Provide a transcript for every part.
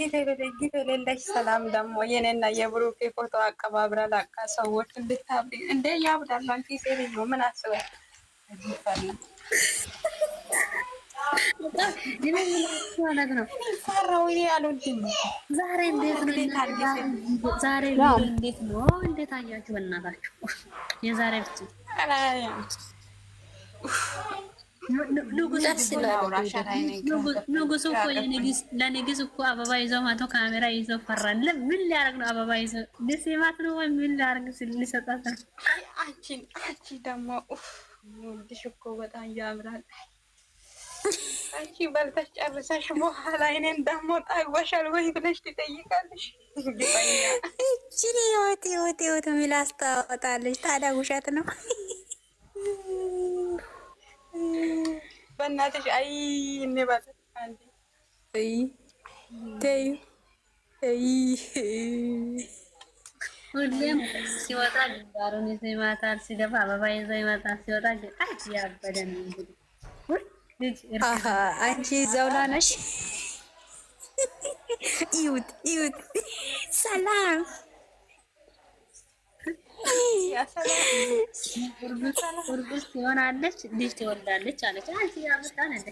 ጊዜ የሌለሽ ሰላም ደግሞ የኔና የብሩኬ ፎቶ አቀባብራ ላቃ ሰዎች እንድታብሪ እንደ ያብዳሉ። አንቺ ሴትዮ ምን አስበሽ ማለት ነው? ፈራው አልወድም። ዛሬ እንዴት ነው? ዛሬ እንዴት ነው? እንዴት አያችሁ? በእናታችሁ የዛሬ ብቻ ንጉስ እኮ ለንግስ እኮ አበባ ይዘው መቶ ካሜራ ይዘው ፈራን። ምን ሊያደርግ ነው? አበባ ይዘው ለሴማት ነው ወይ ምን ሊያደርግ ሊሰጣት ነው? አንቺ ደግሞ ወድሽ እኮ በጣም ያምራል። አንቺ በልተሽ ጨርሰሽ በኋላ እኔን ደግሞ ጠግበሻል ወይ ብለሽ ትጠይቃለሽ። እቺ ህይወት ሚላስ ታወጣለች። ታዲያ ውሸት ነው። በእናትሽ አይ እንበል አንዴ ተይ ሁሌም ሲወጣ ግንባሩን ይዞ ይመጣል፣ ሲገባ አበባ ይዞ ይመጣል፣ ሲወጣ ያበደ ነው እንግዲህ። አንቺ ዘውላ ነሽ። እዩት ሰላም እርጉዝ ትሆናለች፣ ልጅ ትወልዳለች አለች። አንቺ ያመጣን እንደ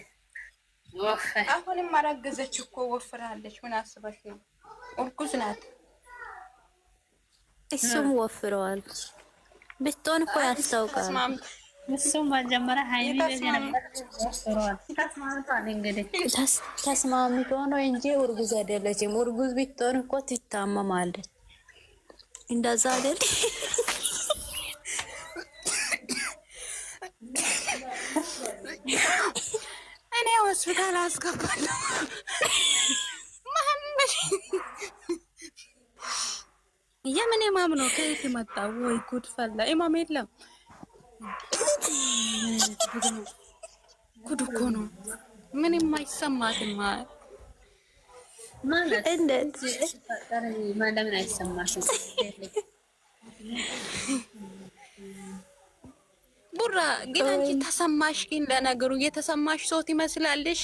አሁንም አረገዘች እኮ ወፍራለች። ምን አስበሽ? እርጉዝ ናት። እሱም ወፍረዋል። ብትሆን እኮ ያስታውቃል። እሱም መጀመሪያ ሃይሚ ተስማምቷል። እንግዲህ ተስማምቶ ነው እንጂ እርጉዝ አይደለችም። እርጉዝ ብትሆን እኮ ትታመማለች። እንደዛ አይደል? እኔ ሆስፒታል አስገባለሁ። የምን ኢማም ነው? ከየት መጣ? ወይ ጉድ ፈላ። ኢማም የለም። ጉድ እኮ ነው። ምንም አይሰማትም ማለት እንዴት ለምን አይሰማሽም? ቡራ ግን አንቺ ተሰማሽ? ግን ለነገሩ የተሰማሽ ሰው ትመስላለሽ።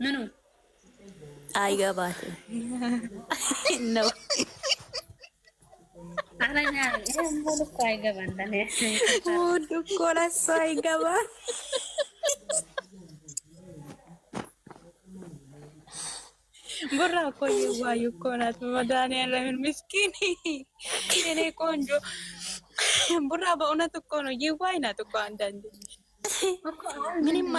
ምኑ አይገባትም ነው አረኛ ሙሉ እኮ አይገባም። ሙሉ እኮ ለእሱ አይገባም። ቡራ እኮ የዋዩ እኮ ናት። መድኃኒዓለምን ምስኪን እኔ ቆንጆ ቡራ በእውነት እኮ ነው። የዋይ ናት እኮ አንዳንዴ ምንም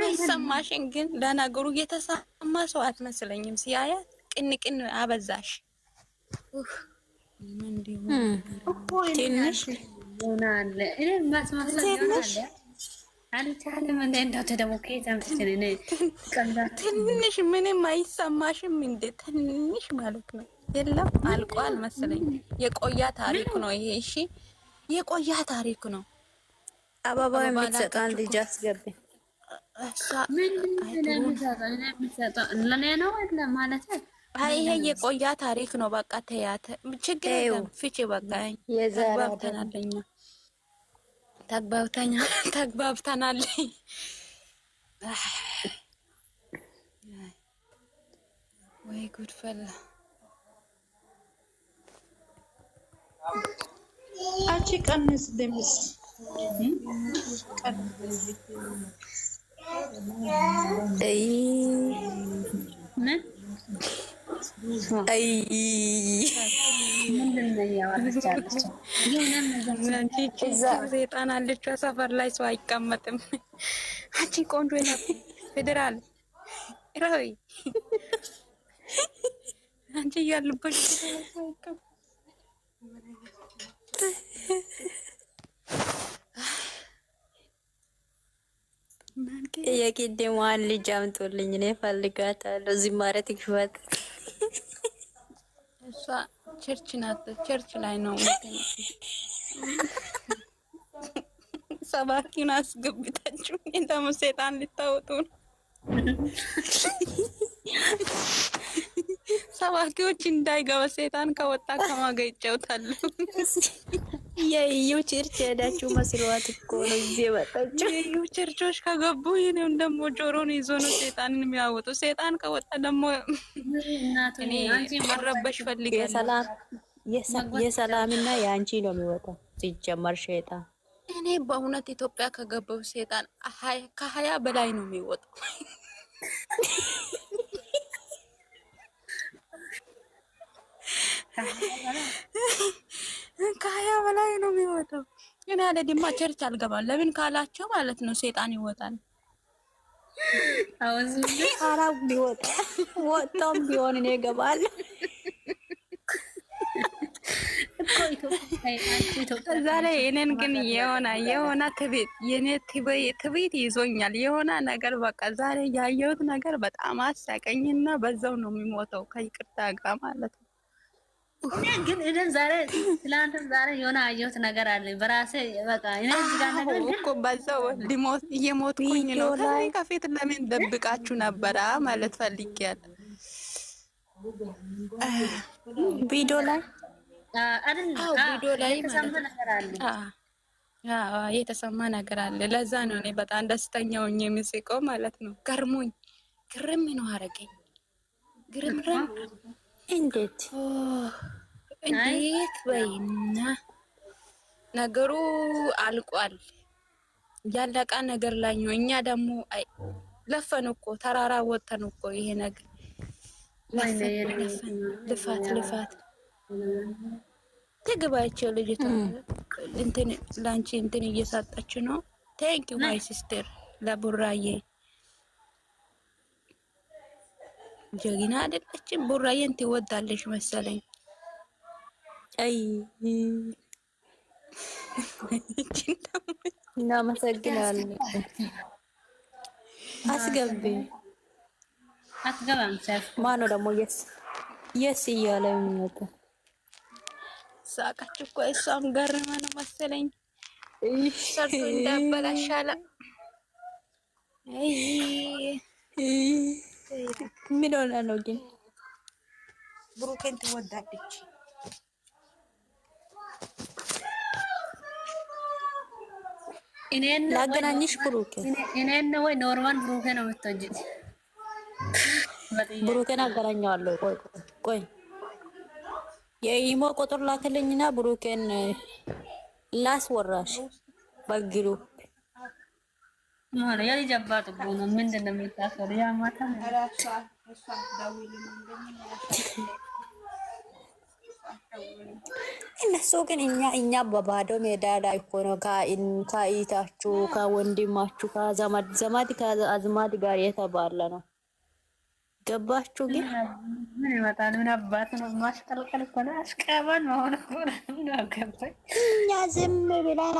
አይሰማሽም። ግን ለነገሩ የተሰማ ሰው አትመስለኝም። ሲያያት ቅንቅን አበዛሽ። ትንሽ ሆናለ እኔ ማስማሰል ይሆናል አልቻለም። እንደው ትንሽ ምንም አይሰማሽም እንዴ? ትንሽ ማለት ነው። የለም አልቋል መሰለኝ። የቆያ ታሪክ ነው ይሄ። እሺ የቆያ ታሪክ ነው። አበባ የምትሰጣን ልጅ አስገቢ። ለኔ ነው ማለት ነው። ይሄ የቆያ ታሪክ ነው። በቃ ተያተ ችግር የለም። ፍቺ በቃ ተግባብተናለኛ ተግባብተናል። ወይ ጉድ ፈላ። አንቺ ቀንስ ደምስ ሴጣን አለች ሰፈር ላይ ሰው አይቀመጥም። አንቺ ቆንጆ ፌዴራል ራይ አንቺ ያሉበት የቂዴማን ልጅ አምጦልኝ እኔ ፈልጋታለሁ። እዚህ ማለት ይክፈት። እሷ ቸርች ናት። ቸርች ላይ ነው ሰባኪውን አስገብታችሁ ደግሞ ሴጣን ልታወጡ ነው። ሰባኪዎች እንዳይገባ ሴጣን ከወጣ ከማጋ ይጫወታሉ። የዩ ቸርች ሄዳችሁ መስሏት እኮ ነው እዚህ የመጣችው። የዩ ቸርቾች ከገቡ ይሄን ደግሞ ጆሮን ይዞ ነው ሰይጣንን የሚያወጡ። ሰይጣን ከወጣ ደግሞ እኔ መረበሽ ፈልጋለሁ። የሰላምና የአንቺ ነው የሚወጣው ሲጀመር ሸይጣን። እኔ በእውነት ኢትዮጵያ ከገባው ሰይጣን ከ20 በላይ ነው የሚወጣው። ከ20 በላይ ነው የሚወጣው። እኔ ያለ ድማ ቸርች አልገባም። ለምን ካላቸው ማለት ነው ሰይጣን ይወጣል። አውዝ አራው ቢወጣ ወጣም ቢሆን እኔ እገባለሁ። ዛሬ እኔን ግን የሆነ ትቤት ይዞኛል። የሆነ ነገር በቃ ዛሬ ያየሁት ነገር በጣም አሳቀኝና በዛው ነው የሚሞተው ከይቅርታ ጋር ማለት ነው። ግን እኔን ዛሬ ትላንትም ዛሬ የሆነ አየሁት ነገር አለ በራሴ በቃ እኔ እዚህ ጋር ነገር እኮ በዛው እየሞትኩኝ ነው። ከፊት ለምን ደብቃችሁ ነበረ ማለት ፈልጌያለሁ። ቪዲዮ ላይ ቪዲዮ ላይ የተሰማ ነገር አለ። ለዛ ነው እኔ በጣም ደስተኛ ሆኜ የምስቀው ማለት ነው። ገርሞኝ ግርም ነው አረገኝ። ግርምርም እንዴት በይና ነገሩ አልቋል። ያለቃ ነገር ላይ ነው። እኛ ደግሞ ለፈን እኮ ተራራ ወጥተን እኮ ይሄ ነገር ልፋት ትግባቸው ልጅቷ እንትን ላንቺ እንትን እየሳጠች ነው። ቴንክ ዩ ማይ ሲስተር ለቡራዬ ጀግና አይደለችም። ቡራዬን ትወዳለሽ መሰለኝ። አይ እናመሰግናለን። አስገቢ አትገባም። ማነው ደግሞ የስ እያለ የሚወጣ ሳቃች እኮ እሷም ገረመ ነው መሰለኝ። ሰርቶ እንዳበላሻለ ምን ሆነ ነው ግን ብሩኬን ትወዳለች። እኔን ላገናኝሽ ብሩኬ እኔን ወይ ኖርማል ብሩኬ ነው የምትወጂው? ብሩኬን አገናኘዋለሁ። ቆይ የኢሞ ቁጥር ላክልኝና ብሩኬን ላስወራሽ በግሩ ማለት ያ ልጅ አባት እኮ ነው። ምንድን ነው የሚታሰሩ? ያ ማታ እነሱ ግን እኛ በባዶ ሜዳ ላይ እኮ ነው ከኢታችሁ ከወንድማችሁ ከዘመድ ከአዝማድ ጋር የተባለ ነው። ገባችሁ? ግን ምን ይመጣል? ምን አባት ነው ማሽቀልቀል እኮ ነው። አሽቀባን መሆን እኮ ነው። ገባኝ። እኛ ዝም ብለን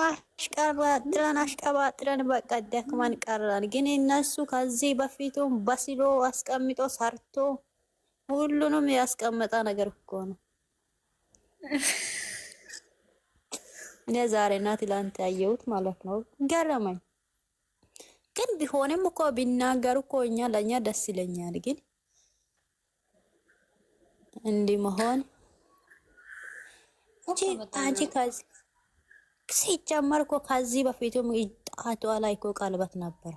አሽቀባጥረን በቃ ደክመን ቀረን። ግን እነሱ ከዚህ በፊቱም በስሎ አስቀምጦ ሰርቶ ሁሉንም ያስቀመጠ ነገር እኮ ነው። እኔ ዛሬና ትላንት ያየሁት ማለት ነው። ገረመኝ። ግን ቢሆንም እኮ ቢናገሩ እኮ ለእኛ ደስ ይለኛል። ግን እንዲህ መሆን አንቺ ከዚህ ሲጀመር እኮ ከዚህ በፊቱም ጣቷ ላይ እኮ ቀለበት ነበር።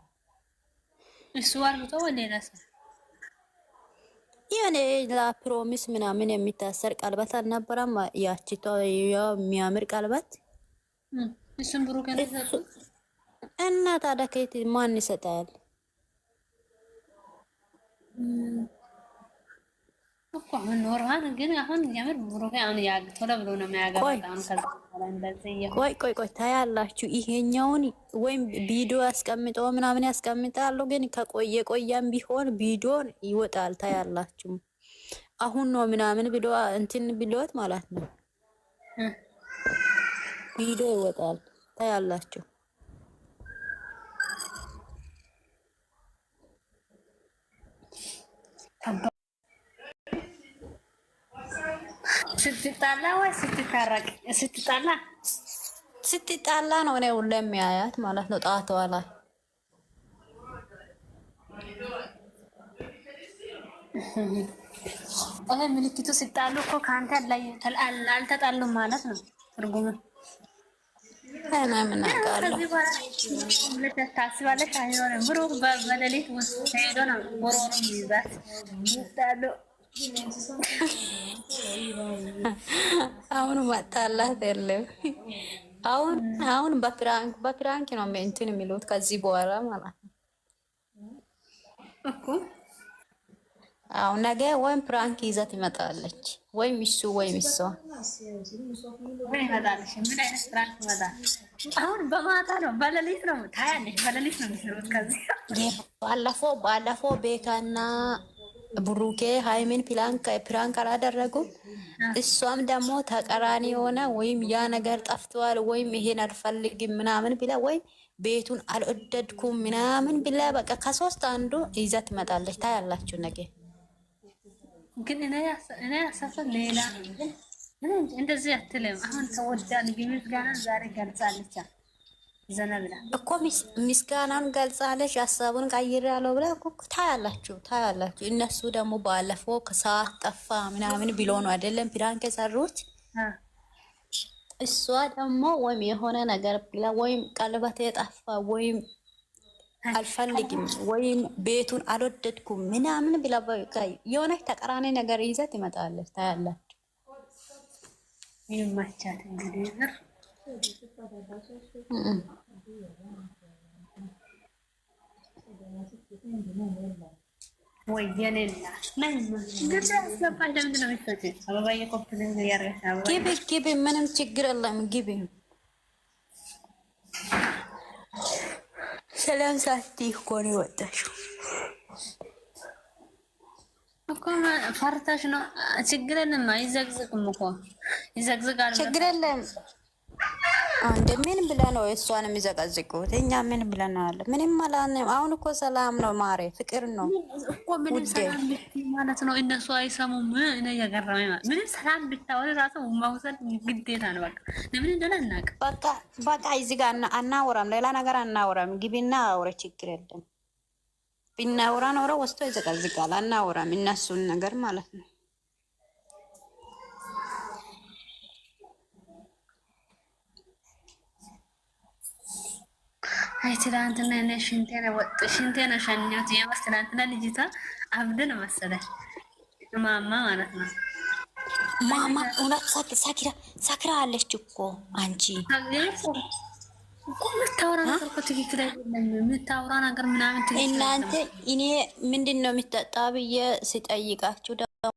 እሱ አርግቶ ወንዴ የኔ ለፕሮሚስ ምናምን የሚታሰር ቀለበት አልነበረም? ያቺቷ የሚያምር ቀለበት እሱን ብሩክ እንደሰጡ እና ታዲያ ከየት ማን ይሰጣል እኮ? አሁን ኖርማል ግን አሁን የምር ብሩክ አሁን ቶሎ ብሎ ነው የሚያገባው። አሁን ከዛ በኋላ እንደዚህ ቆይ ታያላችሁ። ይሄኛውን ወይም ቪዲዮ ያስቀምጠው ምናምን ያስቀምጣሉ። ግን ቆያም ቢሆን ቪዲዮን ይወጣል። ታያላችሁ። አሁን ነው ምናምን ብሎ እንትን ብሎት ማለት ነው ቪዲዮ ይወጣል። ታያላችሁ። ስትጣላ ወይ ስትታረቅ? ስትጣላ ነው እኔ ሁሌ የሚያያት ማለት ነው። ጣቷ ላይ ምልክቱ ሲጣሉ እኮ ከአንተ ላይ አልተጣሉም ማለት ነው ትርጉሙ። እኔ ምን አውቃለሁ። ከዚህ በኋላ ታስባለሽ አይሆንም። ብሩክ በሌሊት ውስጥ ሄዶ ነው ጎሮሮ ይዛት ይታሉ። አሁን መጣላት የለም። አሁን በፕራንክ ነው እንትን የሚሉት ከዚህ በኋላ ማለት ነው እኮ። አሁን ነገ ወይም ፕራንክ ይዘት ይመጣለች ወይም እሱ ወይም እሷ ምን ይመጣልሽ? ምን አይነት ፕራንክ ይመጣል? አሁን በማታ ነው በሌሊት ነው ታያለሽ። በሌሊት ነው የሚሰሩት። ከዚህ ባለፈው ቤካና ብሩኬ ሃይሚን ፕራንክ አላደረጉም። እሷም ደግሞ ተቀራኒ የሆነ ወይም ያ ነገር ጠፍተዋል ወይም ይሄን አልፈልግም ምናምን ብላ ወይም ቤቱን አልወደድኩም ምናምን ብላ በቃ ከሶስት አንዱ ይዘት ትመጣለች። ታያላችሁ ነገ። ግን እኔ ያሳሰብ ሌላ እንደዚህ አትልም። አሁን ተወዳል ግቢት ጋር ዛሬ ገልጻለች። ዘና ብላ እኮ ምስጋናን ገልጻለች። ሀሳቡን ቀይሬያለሁ ብላ እኮ ታያላችሁ። እነሱ ደግሞ ባለፈው ከሰዓት ጠፋ ምናምን ብሎ ነው አይደለም ፕራንክ የሰሩት። እሷ ደግሞ ወይም የሆነ ነገር ብላ ወይም ቀለበት የጠፋ ወይም አልፈልግም ወይም ቤቱን አልወደድኩም ምናምን ብላ የሆነ ተቀራኒ ነገር ይዘት ይመጣለች። ታያላችሁ። ይመቻት እንግዲህ ወይ የኔና ግቢ ምንም ችግር የለም። ግቢ ሰላም ሳትይ እኮ ነው የወጣሽው እኮ ፈርታሽ ነው። ችግር የለም። አይዘግዝቅም እኮ ይዘግዝቃል። ችግር የለም። አንድ ምን ብለህ ነው እሷን የሚዘቀዝቁት? እኛ ምን ብለናል? ምንም አላለም። አሁን እኮ ሰላም ነው ማሬ፣ ፍቅር ነው እኮ ምንም ሰላም ማለት ነው። እነሱ አይሰሙም። እኔ የገረመኝ ማለት ምንም ሰላም ብታወሪ ራሱ መውሰድ ግዴታ ነው። በቃ ለምን እንደሆነ አናውቅም። በቃ እዚህ ጋር አናወራም፣ ሌላ ነገር አናወራም። ግቢና አውረ፣ ችግር የለም። ቢናወራ ኖሮ ወስቶ ይዘቀዝቃል። አናወራም እነሱን ነገር ማለት ነው። አይ ትናንትና እኔ ሽንቴን ሸኛት። የመስ ትናንትና ልጅቷ አብድን መሰለሽ ማማ ማለት ነው። ማማ እውነት ሳክራ አለች እኮ አንቺ የምታወራ ነገር እኮ ትክክል አይደለም። የምታወራ ነገር ምናምን ትክክል እናንተ እኔ ምንድን ነው የሚጠጣ ብዬ ሲጠይቃችሁ